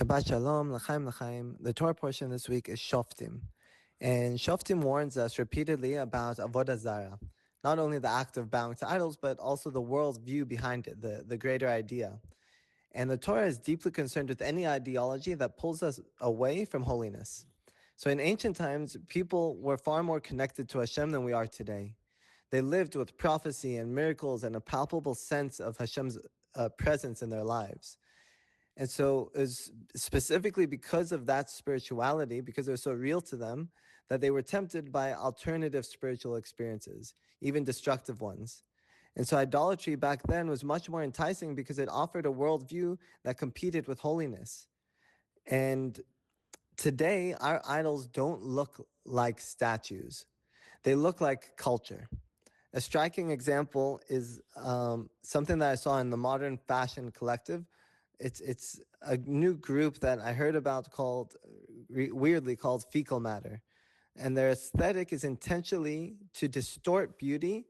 Shabbat Shalom, L'chaim L'chaim. The Torah portion this week is Shoftim. And Shoftim warns us repeatedly about Avodah Zarah. Not only the act of bowing to idols, but also the world's view behind it, the greater idea. And the Torah is deeply concerned with any ideology that pulls us away from holiness. So in ancient times, people were far more connected to Hashem than we are today. They lived with prophecy and miracles and a palpable sense of Hashem's presence in their lives. And so it's specifically because of that spirituality, because it was so real to them, that they were tempted by alternative spiritual experiences, even destructive ones. And so idolatry back then was much more enticing because it offered a worldview that competed with holiness. And today, our idols don't look like statues. They look like culture. A striking example is something that I saw in the Modern Fashion Collective. It's a new group that I heard about weirdly called Fecal Matter. And their aesthetic is intentionally to distort beauty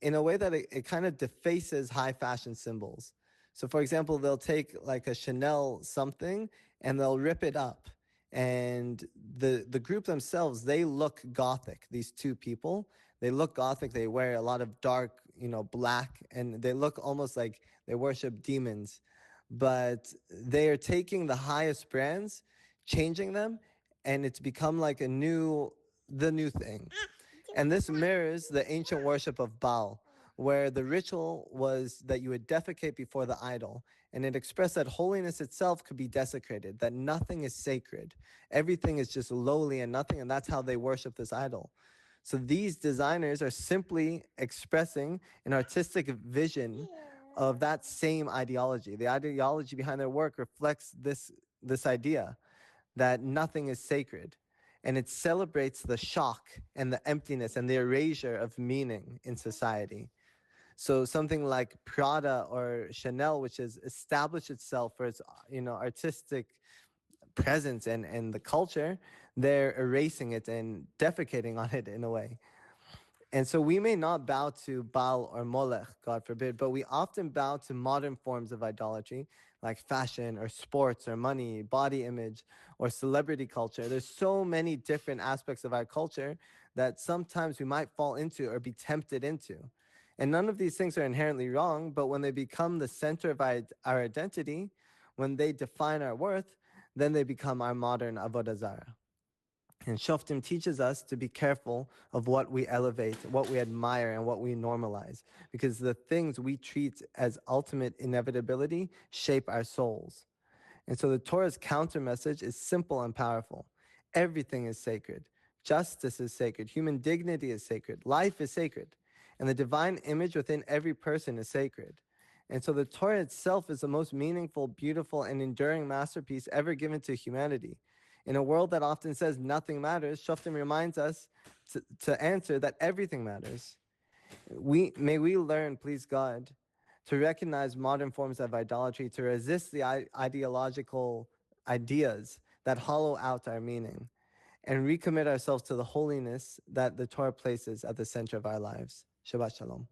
in a way that it kind of defaces high fashion symbols. So for example, they'll take like a Chanel something and they'll rip it up. And the group themselves, they look gothic, these two people. They look gothic, they wear a lot of dark, black, and they look almost like they worship demons. But they are taking the highest brands, changing them, and it's become like the new thing. And this mirrors the ancient worship of Baal, where the ritual was that you would defecate before the idol, and it expressed that holiness itself could be desecrated, that nothing is sacred. Everything is just lowly and nothing, and that's how they worship this idol. So these designers are simply expressing an artistic vision of that same ideology. The ideology behind their work reflects this idea that nothing is sacred. And it celebrates the shock and the emptiness and the erasure of meaning in society. So something like Prada or Chanel, which has established itself for its artistic presence and the culture, they're erasing it and defecating on it in a way. And so we may not bow to Baal or Molech, God forbid, but we often bow to modern forms of idolatry, like fashion or sports or money, body image, or celebrity culture. There's so many different aspects of our culture that sometimes we might fall into or be tempted into. And none of these things are inherently wrong, but when they become the center of our identity, when they define our worth, then they become our modern Avodah Zarah. And Shoftim teaches us to be careful of what we elevate, what we admire, and what we normalize, because the things we treat as ultimate inevitability shape our souls. And so the Torah's counter message is simple and powerful. Everything is sacred. Justice is sacred. Human dignity is sacred. Life is sacred. And the divine image within every person is sacred. And so the Torah itself is the most meaningful, beautiful, and enduring masterpiece ever given to humanity. In a world that often says nothing matters, Shoftim reminds us to answer that everything matters. May we learn, please God, to recognize modern forms of idolatry, to resist the ideological ideas that hollow out our meaning, and recommit ourselves to the holiness that the Torah places at the center of our lives. Shabbat Shalom.